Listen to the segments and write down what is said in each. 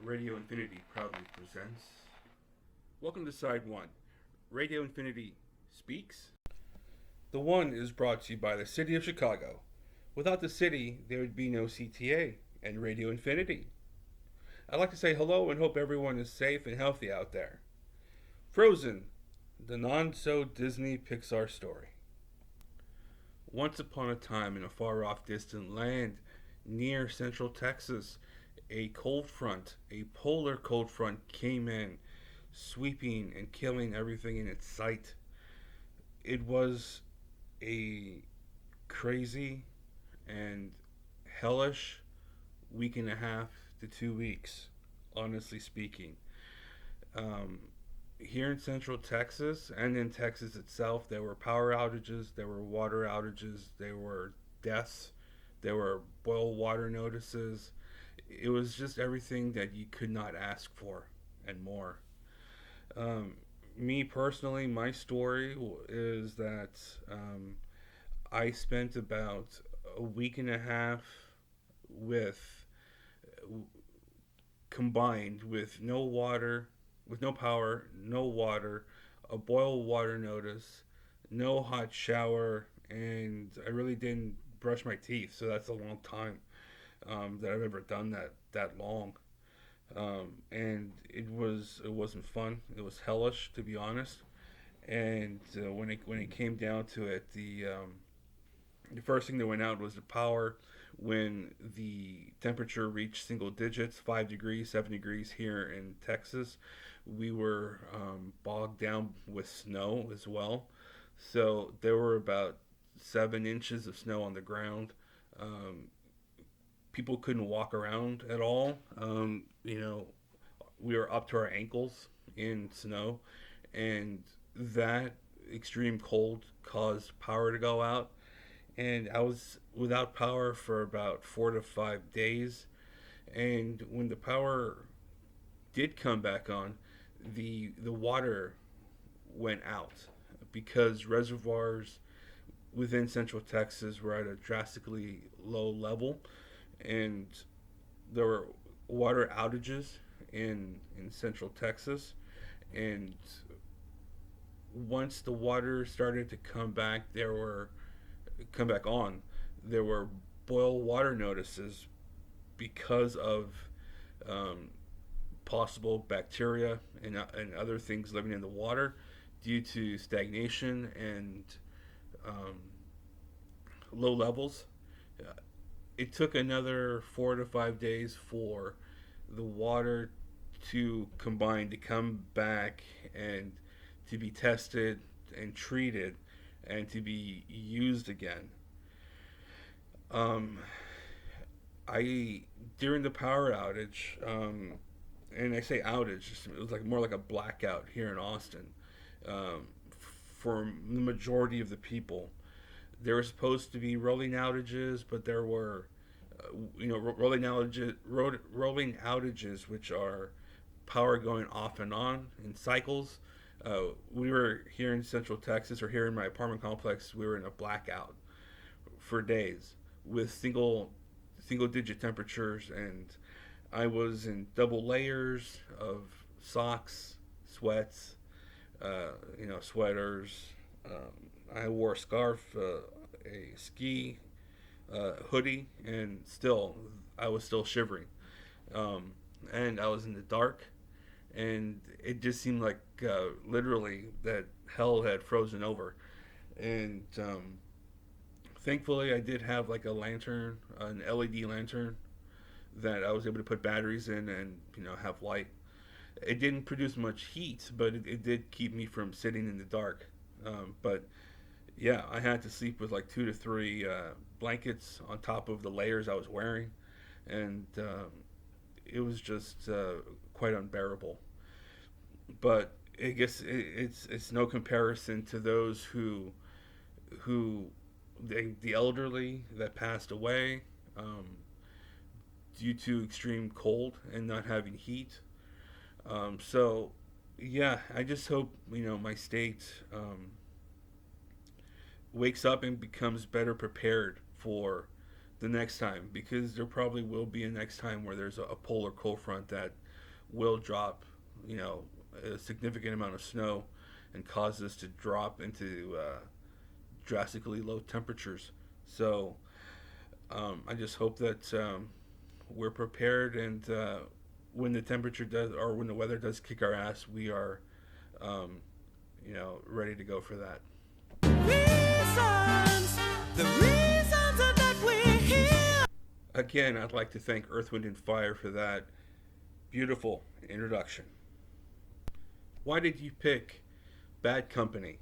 Radio Infinity proudly presents. Welcome to Side 1. Radio Infinity speaks. The One is brought to you by the City of Chicago. Without the city, there would be no CTA and Radio Infinity. I'd like to say hello and hope everyone is safe and healthy out there. Frozen, the non-so-Disney Pixar story. Once upon a time in a far-off distant land near central Texas, a cold front, a polar cold front came in, sweeping and killing everything in its sight. It was a crazy and hellish week and a half to 2 weeks, honestly speaking. Here in central Texas and in Texas itself, there were power outages, there were water outages, there were deaths, there were boil water notices. It was just everything that you could not ask for and more. Me personally, my story is that I spent about a week and a half with combined with no water, with no power, no water, a boil water notice, no hot shower, and I really didn't brush my teeth. So that's a long time that I've ever done that long. And it wasn't fun. It was hellish, to be honest. And when it came down to it, the first thing that went out was the power when the temperature reached single digits, 5 degrees, 7 degrees here in Texas. We were bogged down with snow as well. So there were about 7 inches of snow on the ground. People couldn't walk around at all. We were up to our ankles in snow, and that extreme cold caused power to go out. And I was without power for about 4 to 5 days. And when the power did come back on, the water went out because reservoirs within central Texas were at a drastically low level, and there were water outages in central Texas. And once the water started to come back on, there were boil water notices because of possible bacteria and other things living in the water due to stagnation and low levels. It took another 4 to 5 days for the water to combine to come back and to be tested and treated and to be used again. I During the power outage, and I say outage, it was like more like a blackout here in Austin. For the majority of the people, there were supposed to be rolling outages, but there were, rolling outages, which are power going off and on in cycles. We were here in Central Texas, or here in my apartment complex. We were in a blackout for days with single digit temperatures, and I was in double layers of socks, sweats, sweaters. I wore a scarf, a ski hoodie, and I was still shivering. And I was in the dark, and it just seemed like literally that hell had frozen over. And thankfully, I did have like a lantern, an LED lantern, that I was able to put batteries in and have light. It didn't produce much heat, but it did keep me from sitting in the dark. But yeah, I had to sleep with like 2 to 3 blankets on top of the layers I was wearing, and it was just quite unbearable. But I guess it's no comparison to those who the elderly that passed away due to extreme cold and not having heat. So yeah, I just hope my state wakes up and becomes better prepared for the next time, because there probably will be a next time where there's a polar cold front that will drop, a significant amount of snow and cause us to drop into drastically low temperatures. So I just hope that we're prepared, and when the temperature does, or when the weather does kick our ass, we are, um, ready to go for that. The reasons that we're here. Again, I'd like to thank Earth, Wind, and Fire for that beautiful introduction. Why did you pick Bad Company?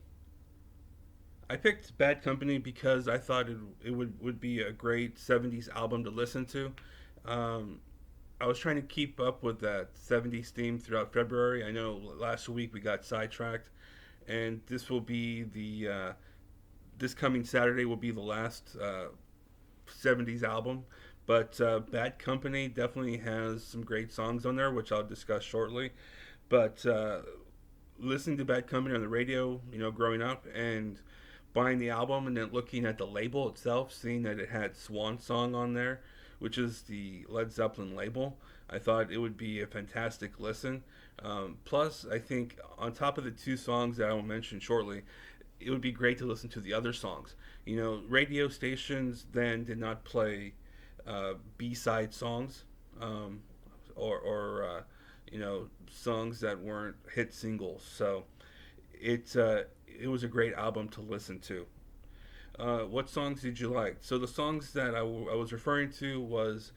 I picked Bad Company because I thought it would be a great 70s album to listen to. Um, I was trying to keep up with that 70s theme throughout February. I know last week we got sidetracked, and this coming Saturday will be the last 70s album. But Bad Company definitely has some great songs on there, which I'll discuss shortly. But listening to Bad Company on the radio, growing up, and buying the album, and then looking at the label itself, seeing that it had Swan Song on there, which is the Led Zeppelin label, I thought it would be a fantastic listen. Plus, I think on top of the two songs that I will mention shortly, it would be great to listen to the other songs. Radio stations then did not play B-side songs, or songs that weren't hit singles. So it was a great album to listen to. What songs did you like? So the songs that I was referring to was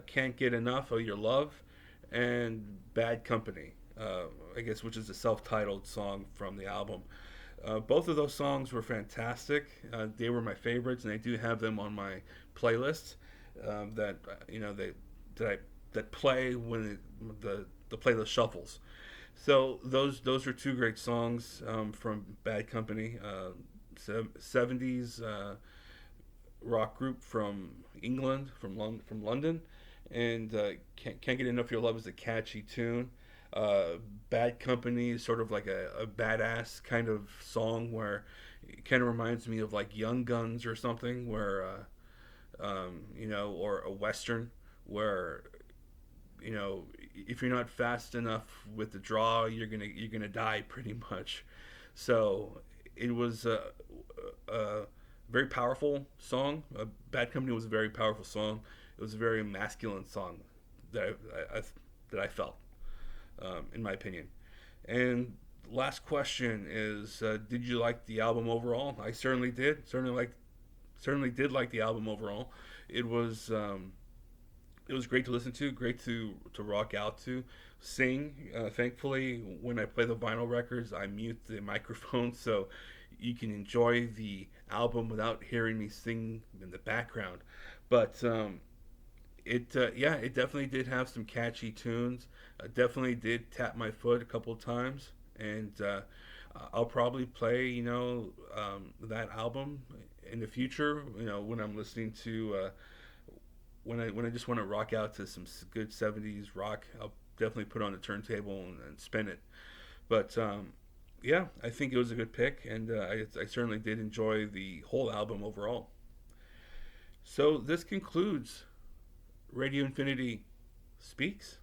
"Can't Get Enough of Your Love" and "Bad Company," I guess, which is a self-titled song from the album. Both of those songs were fantastic. They were my favorites, and I do have them on my playlist that that play when the playlist shuffles. So those are two great songs from Bad Company, 70s rock group from England, from London, and Can't Get Enough of Your Love is a catchy tune. Bad Company is sort of like a badass kind of song where it kind of reminds me of like Young Guns or something, where or a western where if you're not fast enough with the draw, you're gonna die pretty much. So it was a very powerful song. Bad Company was a very powerful song. It was a very masculine song that I felt, in my opinion. And last question is, did you like the album overall? I certainly did. Certainly did like the album overall. It was great to listen to, great to rock out to, sing. Thankfully, when I play the vinyl records, I mute the microphone so you can enjoy the album without hearing me sing in the background. But it definitely did have some catchy tunes. Definitely did tap my foot a couple of times, and I'll probably play that album in the future. When I'm listening to. When I just want to rock out to some good 70s rock, I'll definitely put on the turntable and spin it. But I think it was a good pick, and I certainly did enjoy the whole album overall. So this concludes Radio Infinity Speaks.